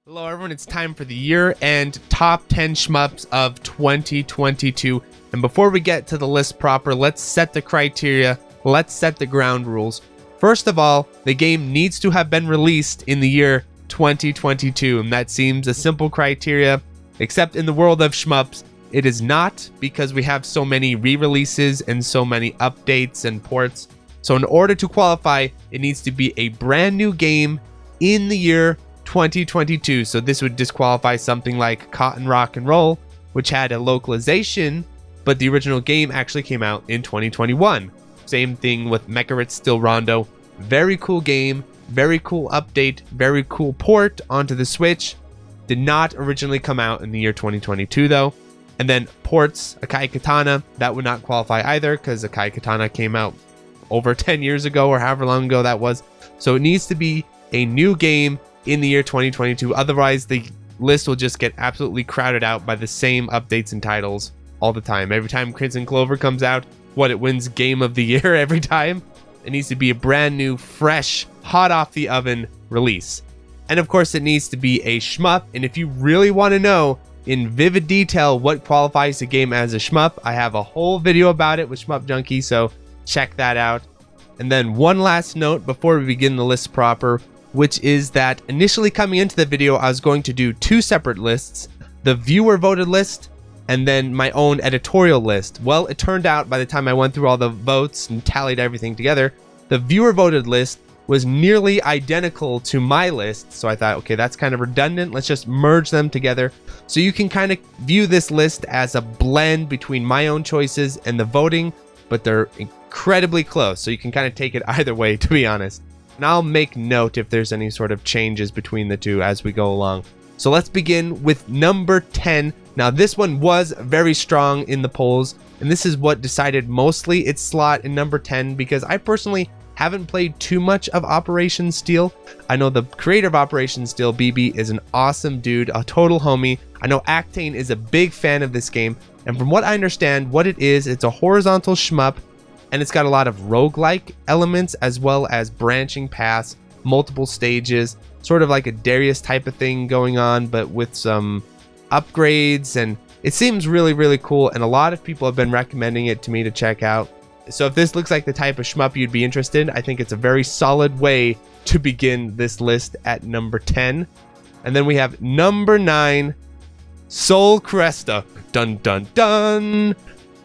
Hello everyone, it's time for the year-end top 10 shmups of 2022. And before we get to the list proper, let's set the criteria, let's set the ground rules. First of all, the game needs to have been released in the year 2022, and that seems a simple criteria, except in the world of shmups, it is not, because we have so many re-releases and so many updates and ports. So in order to qualify, it needs to be a brand new game in the year 2022. So this would disqualify something like Cotton Rock and Roll, which had a localization, but the original game actually came out in 2021. Same thing with Mecharit Still Rondo. Very cool game, very cool update, very cool port onto the Switch. Did not originally come out in the year 2022 though. And then ports, Akai Katana, that would not qualify either because Akai Katana came out over 10 years ago or however long ago that was. So it needs to be a new game in the year 2022. Otherwise, the list will just get absolutely crowded out by the same updates and titles all the time. Every time Crimson Clover comes out, it wins Game of the Year every time. It needs to be a brand new, fresh, hot off the oven release. And of course, it needs to be a shmup. And if you really want to know in vivid detail what qualifies a game as a shmup, I have a whole video about it with Shmup Junkie, so check that out. And then one last note before we begin the list proper, which is that initially coming into the video, I was going to do two separate lists, the viewer voted list and then my own editorial list. Well, it turned out by the time I went through all the votes and tallied everything together, the viewer voted list was nearly identical to my list. So I thought, okay, that's kind of redundant. Let's just merge them together. So you can kind of view this list as a blend between my own choices and the voting, but they're incredibly close. So you can kind of take it either way, to be honest. And I'll make note if there's any sort of changes between the two as we go along. So let's begin with number 10. Now this one was very strong in the polls, and this is what decided mostly its slot in number 10 because I personally haven't played too much of Operation Steel. I know the creator of Operation Steel, BB, is an awesome dude, a total homie. I know Actane is a big fan of this game, and from what I understand, what it is, it's a horizontal shmup, and it's got a lot of roguelike elements as well as branching paths, multiple stages, sort of like a Darius type of thing going on, but with some upgrades. And it seems really, really cool. And a lot of people have been recommending it to me to check out. So if this looks like the type of shmup you'd be interested in, I think it's a very solid way to begin this list at number 10. And then we have number 9, Soul Cresta. Dun, dun, dun.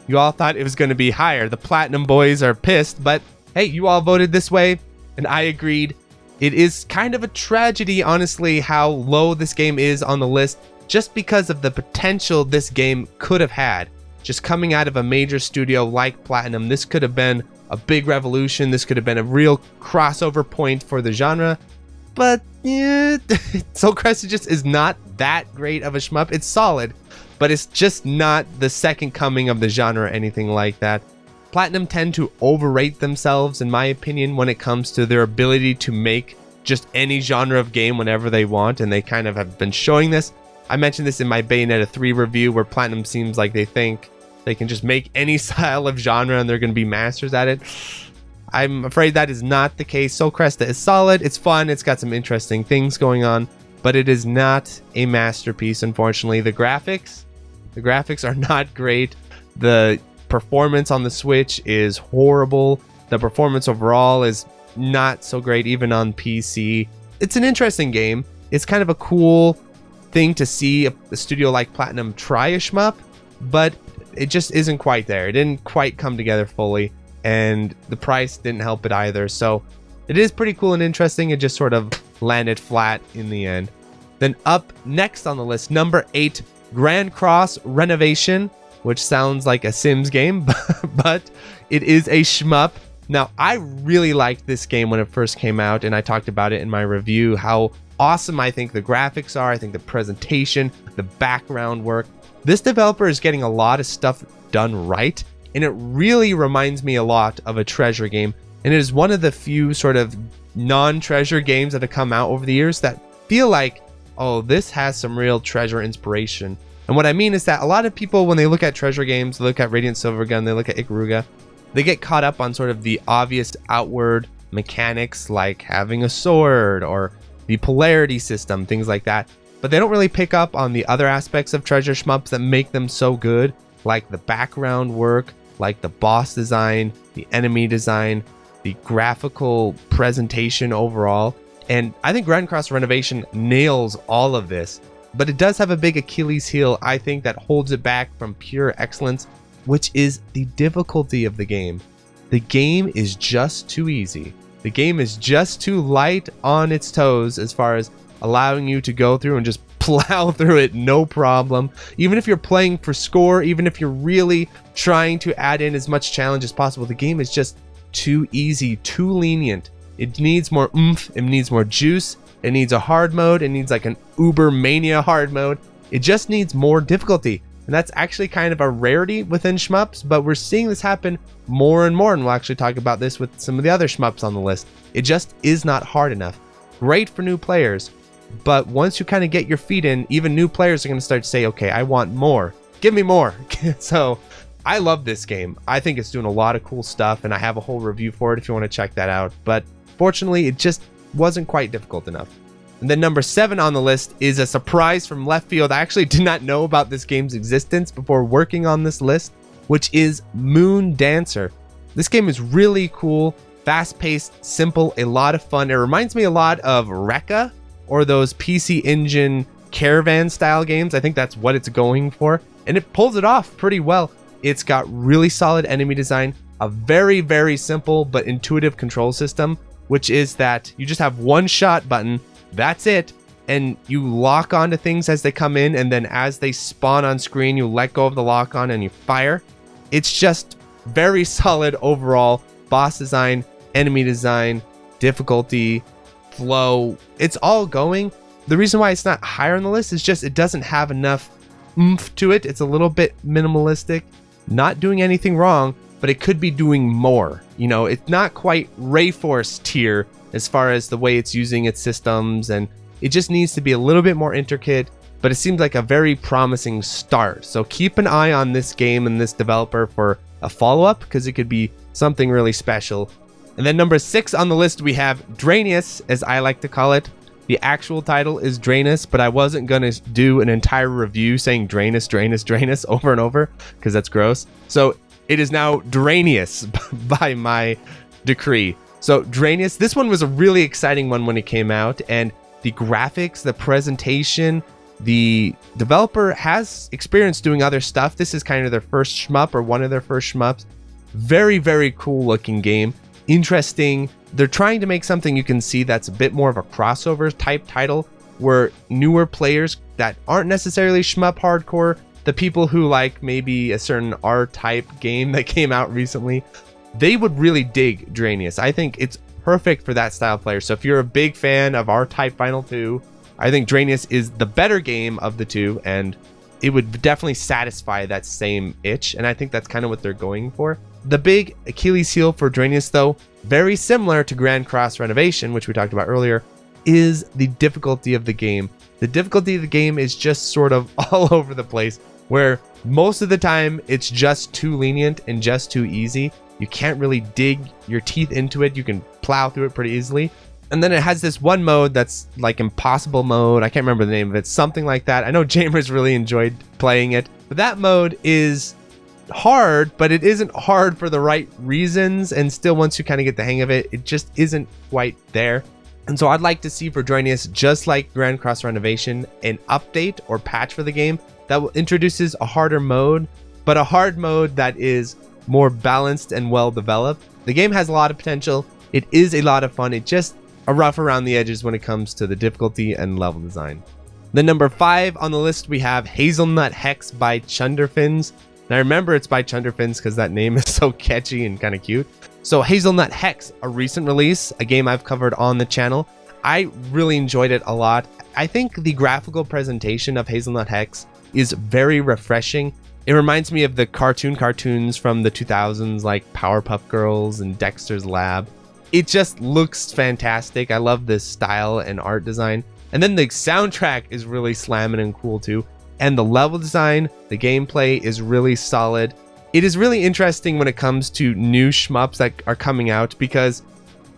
You all thought it was going to be higher. The Platinum boys are pissed, but hey, you all voted this way, and I agreed. It is kind of a tragedy, honestly, how low this game is on the list, just because of the potential this game could have had. Just coming out of a major studio like Platinum, this could have been a big revolution. This could have been a real crossover point for the genre. But yeah, Soul Cresta just is not that great of a shmup. It's solid, but it's just not the second coming of the genre or anything like that. Platinum tend to overrate themselves, in my opinion, when it comes to their ability to make just any genre of game whenever they want, and they kind of have been showing this. I mentioned this in my Bayonetta 3 review, where Platinum seems like they think they can just make any style of genre and they're going to be masters at it. I'm afraid that is not the case. Soul Cresta is solid, it's fun, it's got some interesting things going on, but it is not a masterpiece, unfortunately. The graphics are not great. The performance on the Switch is horrible. The performance overall is not so great, even on PC. It's an interesting game. It's kind of a cool thing to see a studio like Platinum try a shmup, but it just isn't quite there. It didn't quite come together fully, and the price didn't help it either. So it is pretty cool and interesting. It just sort of landed flat in the end. Then up next on the list, number 8, Grand Cross Renovation, which sounds like a Sims game, but it is a shmup. Now, I really liked this game when it first came out, and I talked about it in my review, how awesome I think the graphics are. I think the presentation, the background work. This developer is getting a lot of stuff done right, and it really reminds me a lot of a Treasure game. And it is one of the few sort of non-Treasure games that have come out over the years that feel like, oh, this has some real Treasure inspiration. And what I mean is that a lot of people, when they look at Treasure games, they look at Radiant Silvergun, they look at Ikaruga, they get caught up on sort of the obvious outward mechanics like having a sword or the polarity system, things like that. but they don't really pick up on the other aspects of treasure shmups that make them so good, like the background work, like the boss design, the enemy design, the graphical presentation overall. And I think Grand Cross Renovation nails all of this, but it does have a big Achilles heel, I think, that holds it back from pure excellence, which is the difficulty of the game. The game is just too easy. The game is just too light on its toes as far as allowing you to go through and just plow through it, no problem. Even if you're playing for score, even if you're really trying to add in as much challenge as possible, the game is just too easy, too lenient. It needs more oomph, it needs more juice, it needs a hard mode, it needs like an Uber Mania hard mode. It just needs more difficulty. And that's actually kind of a rarity within shmups, but we're seeing this happen more and more, and we'll actually talk about this with some of the other shmups on the list. It just is not hard enough. Great for new players, but once you kind of get your feet in, even new players are going to start to say, okay, I want more. Give me more. So I love this game. I think it's doing a lot of cool stuff, and I have a whole review for it if you want to check that out. But fortunately, it just wasn't quite difficult enough. And then number 7 on the list is a surprise from left field. I actually did not know about this game's existence before working on this list, which is Moon Dancer. This game is really cool, fast-paced, simple, a lot of fun. It reminds me a lot of Rekka or those PC Engine caravan style games. I think that's what it's going for, and it pulls it off pretty well. It's got really solid enemy design, a very, very simple but intuitive control system, which is that you just have one shot button. That's it, and you lock onto things as they come in, and then as they spawn on screen, you let go of the lock on and you fire. It's just very solid overall boss design, enemy design, difficulty, flow. It's all going. The reason why it's not higher on the list is just it doesn't have enough oomph to it. It's a little bit minimalistic, not doing anything wrong, but it could be doing more. You know, it's not quite Rayforce tier as far as the way it's using its systems, and it just needs to be a little bit more intricate, but it seems like a very promising start. So keep an eye on this game and this developer for a follow-up, because it could be something really special. And then number 6 on the list, we have Drainius, as I like to call it. The actual title is Drainius, but I wasn't gonna do an entire review saying Drainius, Drainius, Drainius over and over, because that's gross. So it is now Drainius by my decree. So Drainius, this one was a really exciting one when it came out, and the graphics, the presentation, the developer has experience doing other stuff. This is kind of their first shmup, or one of their first shmups. Very, very cool looking game. Interesting. They're trying to make something you can see that's a bit more of a crossover type title, where newer players that aren't necessarily shmup hardcore, the people who like maybe a certain R-type game that came out recently, they would really dig Drainius. I think it's perfect for that style player. So if you're a big fan of R-type Final 2, I think Drainius is the better game of the two, and it would definitely satisfy that same itch, and I think that's kind of what they're going for. The big Achilles heel for Drainius, though, very similar to Grand Cross Renovation, which we talked about earlier, is the difficulty of the game. The difficulty of the game is just sort of all over the place, where most of the time it's just too lenient and just too easy. You can't really dig your teeth into it. You can plow through it pretty easily. And then it has this one mode that's like impossible mode. I can't remember the name of it. Something like that. I know Jamers really enjoyed playing it. But that mode is hard, but it isn't hard for the right reasons. And still, once you kind of get the hang of it, it just isn't quite there. And so I'd like to see for Drainius, just like Grand Cross Renovation, an update or patch for the game that introduces a harder mode, but a hard mode that is more balanced and well developed. The game has a lot of potential. It is a lot of fun. It just a rough around the edges when it comes to the difficulty and level design. Then number 5 on the list, we have Hazelnut Hex by Chunderfins. And I remember it's by Chunderfins because that name is so catchy and kind of cute. So Hazelnut Hex, a recent release, a game I've covered on the channel. I really enjoyed it a lot. I think the graphical presentation of Hazelnut Hex is very refreshing. It reminds me of the cartoons from the 2000s, like Powerpuff Girls and Dexter's Lab. It just looks fantastic. I love this style and art design. And then the soundtrack is really slamming and cool too. And the level design, the gameplay is really solid. It is really interesting when it comes to new shmups that are coming out, because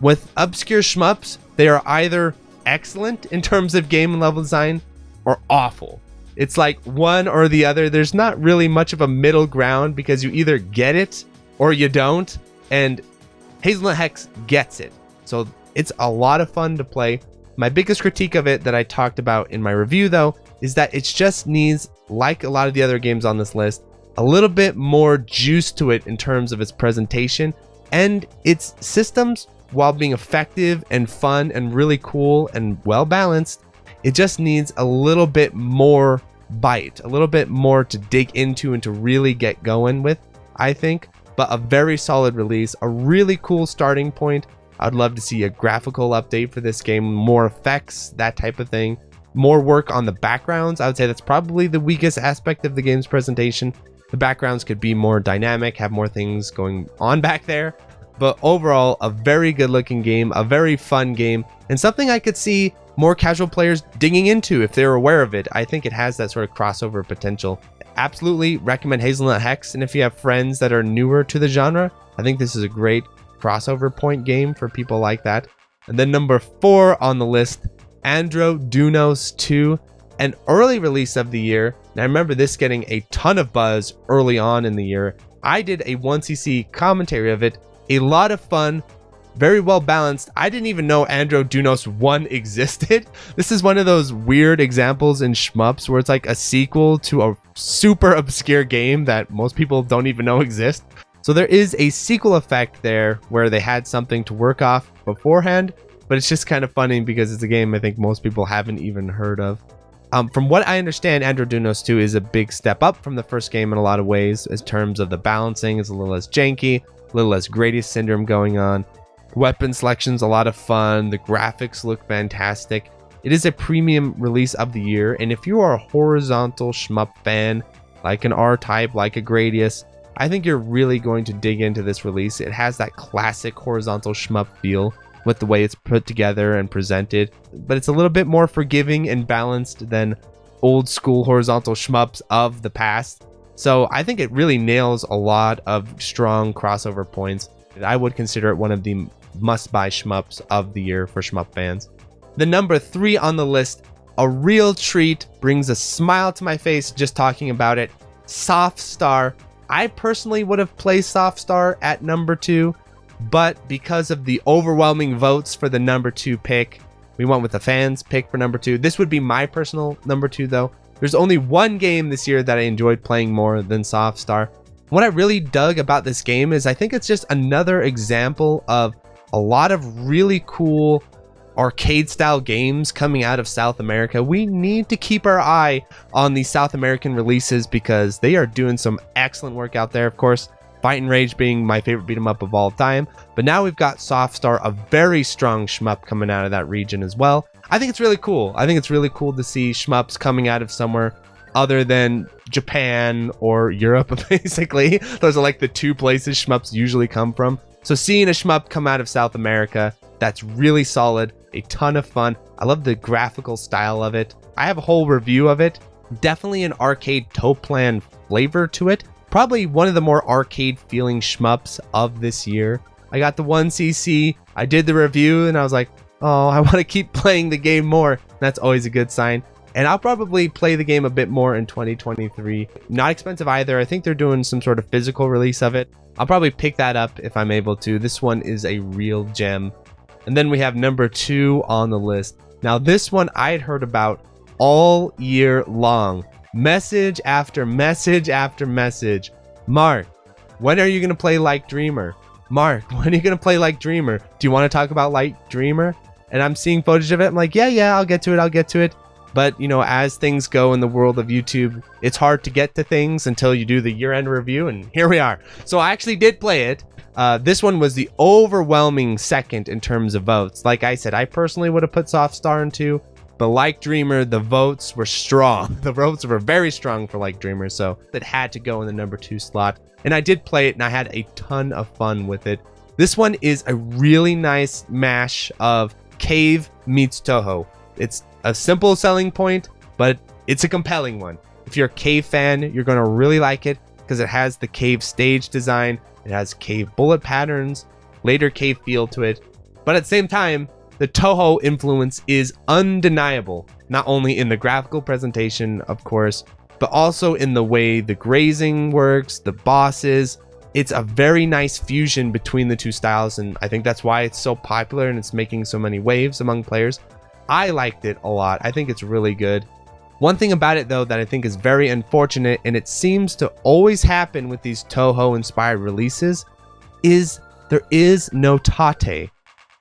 with obscure shmups, they are either excellent in terms of game and level design, or awful. It's like one or the other. There's not really much of a middle ground because you either get it or you don't. And Hazelnut Hex gets it. So it's a lot of fun to play. My biggest critique of it that I talked about in my review, though, is that it just needs, like a lot of the other games on this list, a little bit more juice to it in terms of its presentation and its systems. While being effective and fun and really cool and well balanced, it just needs a little bit more bite, a little bit more to dig into and to really get going with, I think. But a very solid release, a really cool starting point. I'd love to see a graphical update for this game, more effects, that type of thing, more work on the backgrounds. I would say that's probably the weakest aspect of the game's presentation. The backgrounds could be more dynamic, have more things going on back there. But overall, a very good looking game, a very fun game, and something I could see more casual players digging into if they're aware of it. I think it has that sort of crossover potential. Absolutely recommend Hazelnut Hex, and if you have friends that are newer to the genre, I think this is a great crossover point game for people like that. And then number 4 on the list, Androdunos II, an early release of the year. Now remember this getting a ton of buzz early on in the year. I did a 1cc commentary of it. A lot of fun, very well balanced. I didn't even know Androdunos 1 existed. This is one of those weird examples in shmups where it's like a sequel to a super obscure game that most people don't even know exists. So there is a sequel effect there where they had something to work off beforehand, but it's just kind of funny because it's a game I think most people haven't even heard of. From what I understand, Androdunos 2 is a big step up from the first game in a lot of ways. In terms of the balancing, it's a little less janky, a little less Gradius syndrome going on. Weapon selection's a lot of fun. The graphics look fantastic. It is a premium release of the year, and if you are a horizontal shmup fan, like an R-Type, like a Gradius, I think you're really going to dig into this release. It has that classic horizontal shmup feel with the way it's put together and presented, but it's a little bit more forgiving and balanced than old school horizontal shmups of the past. So I think it really nails a lot of strong crossover points. I would consider it one of the must-buy shmups of the year for shmup fans. The number 3 on the list, a real treat, brings a smile to my face just talking about it. Softstar. I personally would have placed Softstar at number 2, but because of the overwhelming votes for the number 2 pick, we went with the fans' pick for number 2. This would be my personal number 2 though. There's only one game this year that I enjoyed playing more than Softstar. What I really dug about this game is I think it's just another example of a lot of really cool arcade style games coming out of South America. We need to keep our eye on these South American releases because they are doing some excellent work out there. Of course, Fight and Rage being my favorite beat 'em up of all time, but now we've got Softstar, a very strong shmup coming out of that region as well. I think it's really cool. I think it's really cool to see shmups coming out of somewhere other than Japan or Europe, basically. Those are like the 2 places shmups usually come from. So seeing a shmup come out of South America, that's really solid, a ton of fun. I love the graphical style of it. I have a whole review of it. Definitely an arcade toe plan flavor to it. Probably one of the more arcade feeling shmups of this year. I got the 1cc, I did the review, and I was like, oh, I want to keep playing the game more. That's always a good sign. And I'll probably play the game a bit more in 2023. Not expensive either. I think they're doing some sort of physical release of it. I'll probably pick that up if I'm able to. This one is a real gem. And then we have number 2 on the list. Now this one I had heard about all year long. Message after message after message. Mark, when are you going to play Like Dreamer? Mark, when are you going to play Like Dreamer? Do you want to talk about Like Dreamer? And I'm seeing footage of it. I'm like, yeah, I'll get to it. But, you know, as things go in the world of YouTube, it's hard to get to things until you do the year-end review, and here we are. So I actually did play it. This one was the overwhelming second in terms of votes. Like I said, I personally would have put Softstar in 2, but Like Dreamer, the votes were strong. The votes were very strong for Like Dreamer, so it had to go in the number 2 slot. And I did play it, and I had a ton of fun with it. This one is a really nice mash of Cave meets Toho. It's a simple selling point, but it's a compelling one. If you're a Cave fan, you're going to really like it because it has the Cave stage design, it has Cave bullet patterns, later Cave feel to it, but at the same time, the Toho influence is undeniable, not only in the graphical presentation, of course, but also in the way the grazing works, the bosses. It's a very nice fusion between the two styles, and I think that's why it's so popular and it's making so many waves among players. I liked it a lot. I think it's really good. One thing about it, though, that I think is very unfortunate, and it seems to always happen with these Toho-inspired releases, is there is no Tate.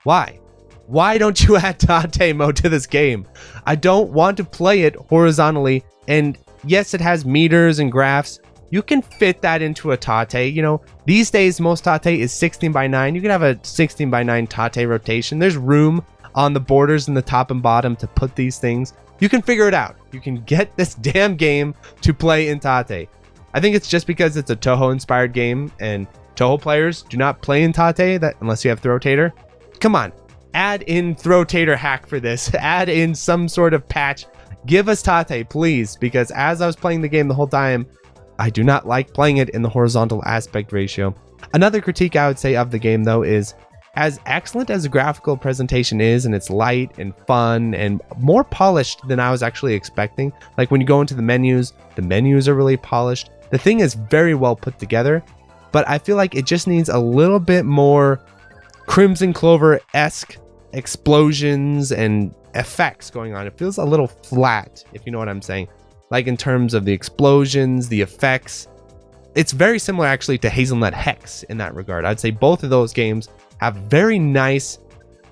Why? Why don't you add Tate mode to this game? I don't want to play it horizontally, and yes, it has meters and graphs. You can fit that into a Tate. You know, these days, most Tate is 16:9. You can have a 16:9 Tate rotation. There's room on the borders in the top and bottom to put these things. You can figure it out. You can get this damn game to play in Tate. I think it's just because it's a Toho-inspired game, and Toho players do not play in Tate unless you have Throw-Tater. Come on, add in Throw-Tater hack for this. Add in some sort of patch. Give us Tate, please, because as I was playing the game the whole time, I do not like playing it in the horizontal aspect ratio. Another critique I would say of the game, though, is as excellent as the graphical presentation is, and it's light and fun and more polished than I was actually expecting. Like when you go into the menus are really polished. The thing is very well put together, but I feel like it just needs a little bit more Crimson Clover-esque explosions and effects going on. It feels a little flat, if you know what I'm saying. Like in terms of the explosions, the effects. It's very similar actually to Hazelnut Hex in that regard. I'd say both of those games have very nice,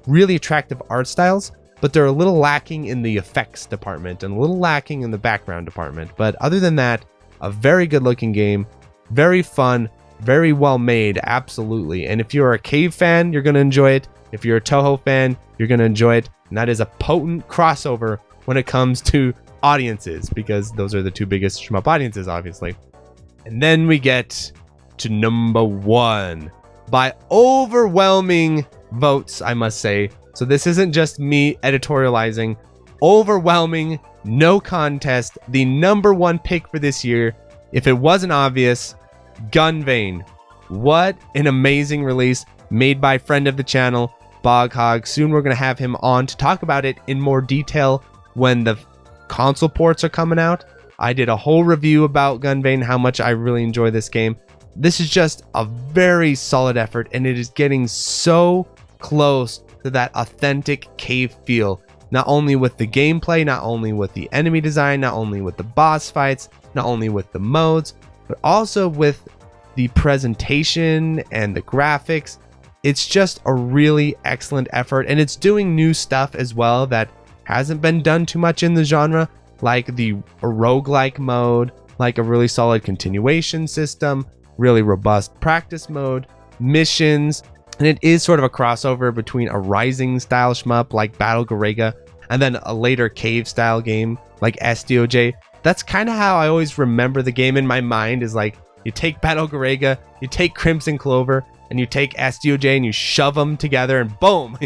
really attractive art styles, but they're a little lacking in the effects department and a little lacking in the background department. But other than that, a very good looking game, very fun, very well made, absolutely. And if you're a Cave fan, you're going to enjoy it. If you're a Toho fan, you're going to enjoy it. And that is a potent crossover when it comes to audiences, because those are the two biggest shmup audiences, obviously. And then we get to number 1 by overwhelming votes, I must say. So this isn't just me editorializing. Overwhelming, no contest, the number 1 pick for this year. If it wasn't obvious, Gunvane. What an amazing release made by friend of the channel, Boghog. Soon we're going to have him on to talk about it in more detail when the console ports are coming out. I did a whole review about Gunvane, how much I really enjoy this game. This is just a very solid effort, and it is getting so close to that authentic Cave feel. Not only with the gameplay, not only with the enemy design, not only with the boss fights, not only with the modes, but also with the presentation and the graphics. It's just a really excellent effort, and it's doing new stuff as well that hasn't been done too much in the genre, like the roguelike mode, like a really solid continuation system, really robust practice mode, missions, and it is sort of a crossover between a rising style shmup like Battle Garega and then a later cave style game like SDOJ. That's kind of how I always remember the game in my mind, is like you take Battle Garega, you take Crimson Clover, and you take SDOJ and you shove them together and boom!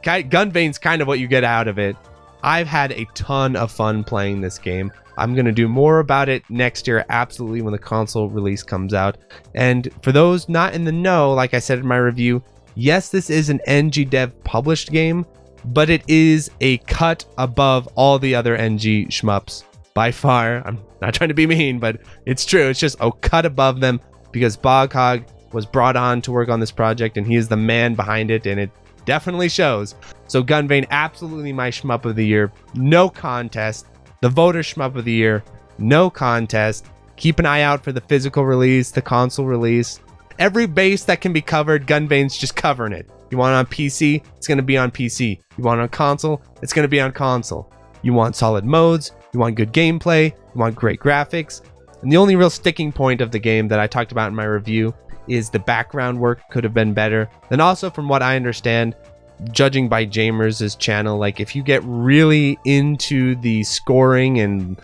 Gunvane's kind of what you get out of it. I've had a ton of fun playing this game. I'm going to do more about it next year, absolutely, when the console release comes out. And for those not in the know, like I said in my review, yes, this is an NG Dev published game, but it is a cut above all the other NG shmups by far. I'm not trying to be mean, but it's true. It's just a cut above them because Boghog was brought on to work on this project, and he is the man behind it, and it definitely shows. So Gunvane, absolutely my shmup of the year. No contest. The voter shmup of the year, no contest. Keep an eye out for the physical release, the console release. Every base that can be covered, Gunvane's just covering it. You want it on PC, it's going to be on PC. You want it on console, it's going to be on console. You want solid modes, you want good gameplay, you want great graphics. And the only real sticking point of the game that I talked about in my review is the background work could have been better. And also, from what I understand, judging by Jamers' channel, like if you get really into the scoring and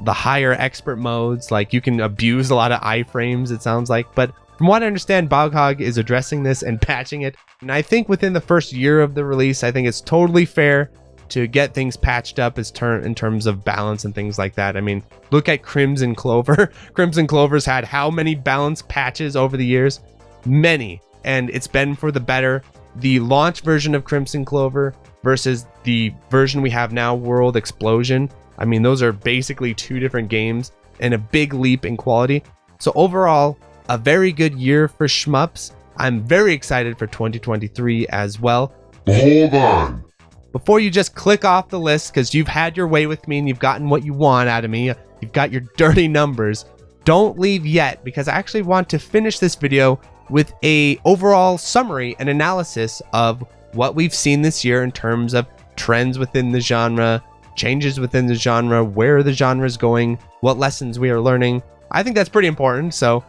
the higher expert modes, like you can abuse a lot of iframes, it sounds like. But from what I understand, Boghog is addressing this and patching it. And I think within the first year of the release, I think it's totally fair to get things patched up in terms of balance and things like that. I mean, look at Crimson Clover. Crimson Clover's had how many balance patches over the years? Many. And it's been for the better. the launch version of Crimson Clover versus the version we have now, World Explosion. I mean, those are basically two different games and a big leap in quality. So overall, a very good year for shmups. I'm very excited for 2023 as well. Hold on. Before you just click off the list, because you've had your way with me and you've gotten what you want out of me, you've got your dirty numbers, don't leave yet, because I actually want to finish this video with a overall summary and analysis of what we've seen this year in terms of trends within the genre, changes within the genre, where the genre is going, what lessons we are learning. I think that's pretty important, so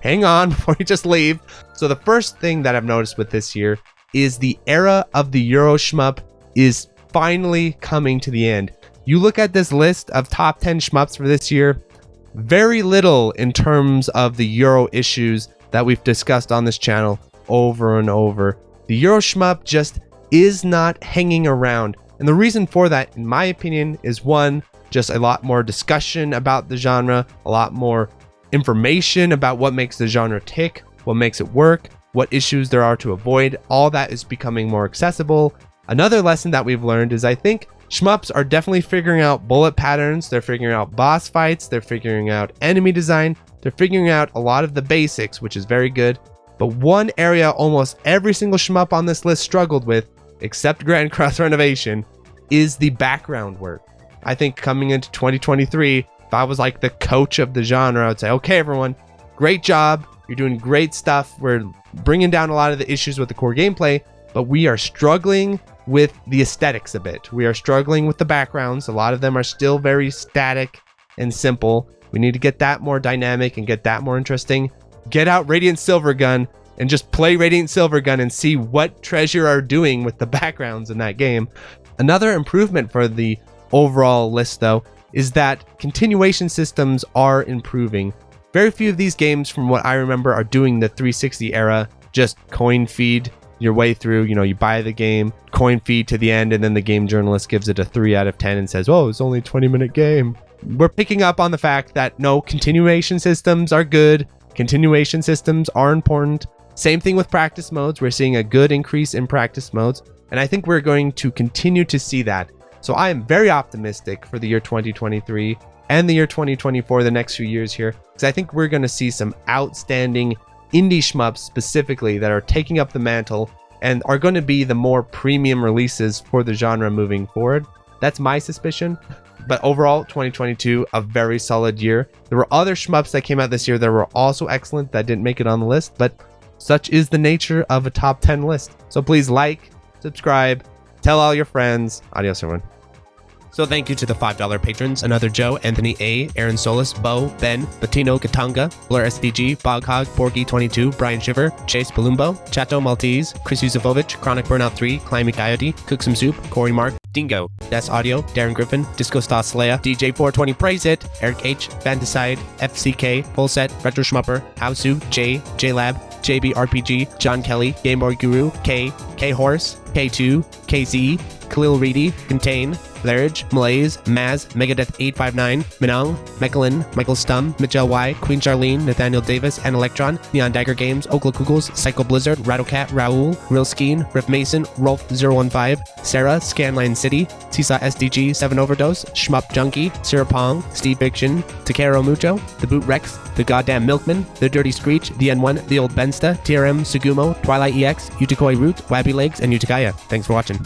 hang on before you just leave. So the first thing that I've noticed with this year is the era of the Euro shmup is finally coming to the end. You look at this list of top 10 shmups for this year, very little in terms of the Euro issues that we've discussed on this channel over and over. The Euro shmup just is not hanging around. And the reason for that, in my opinion, is one, just a lot more discussion about the genre, a lot more information about what makes the genre tick, what makes it work, what issues there are to avoid. All that is becoming more accessible. Another lesson that we've learned is I think shmups are definitely figuring out bullet patterns, they're figuring out boss fights, they're figuring out enemy design, they're figuring out a lot of the basics, which is very good. But one area almost every single shmup on this list struggled with, except Grand Cross Renovation, is the background work. I think coming into 2023, if I was like the coach of the genre, I would say, okay, everyone, great job. You're doing great stuff. We're bringing down a lot of the issues with the core gameplay, but we are struggling with the aesthetics a bit. We are struggling with the backgrounds. A lot of them are still very static and simple. We need to get that more dynamic and get that more interesting. Get out Radiant Silvergun and just play Radiant Silvergun and see what Treasure are doing with the backgrounds in that game. Another improvement for the overall list, though, is that continuation systems are improving. Very few of these games, from what I remember, are doing the 360 era, just coin feed your way through. You know, you buy the game, coin feed to the end, and then the game journalist gives it a 3 out of 10 and says, oh, it's only a 20-minute game. We're picking up on the fact that no, continuation systems are good. Continuation systems are important. Same thing with practice modes. We're seeing a good increase in practice modes, and I think we're going to continue to see that. So I am very optimistic for the year 2023 and the year 2024, the next few years here, because I think we're going to see some outstanding indie shmups specifically that are taking up the mantle and are going to be the more premium releases for the genre moving forward. That's my suspicion. But overall, 2022, a very solid year. There were other shmups that came out this year that were also excellent that didn't make it on the list, but such is the nature of a top 10 list. So please like, subscribe, tell all your friends. Adios, everyone. So thank you to the $5 patrons: Another Joe, Anthony A, Aaron Solis, Bo, Ben, Bettino Katanga, Blur SDG, Boghog, Borgie22, Brian Shiver, Chase Palumbo, Chato Maltese, Chris Yusufovich, Chronic Burnout 3, Climby Coyote, Cook Some Soup, Corey Mark, Dingo, Des Audio, Darren Griffin, Disco Star Slayer, DJ420 Praise It, Eric H, Fantaside, FCK, Full Set, Retro Schmupper, Hausu, J, JLab, JB RPG, John Kelly, Game Boy Guru, K, K Horse, K2, KZ, Khalil Reedy, Contain, Larridge, Malaise, Maz, Megadeth 859, Minong, Mechalin, Michael Stum, Mitchell Y, Queen Charlene, Nathaniel Davis, and Electron, Neon Dagger Games, Okla Kugels, Psycho Blizzard, Rattlecat, Raoul, Real Skeen, Riff Mason, Rolf015, Sarah, Scanline City, Seesaw SDG, 7 Overdose, Shmup Junkie, Sirapong, Steve Fiction, Takero Mucho, The Boot Rex, The Goddamn Milkman, The Dirty Screech, The N1, The Old Bensta, TRM, Sugumo, Twilight EX, Utakoi Root, Wabby Legs, and Utakaya. Thanks for watching.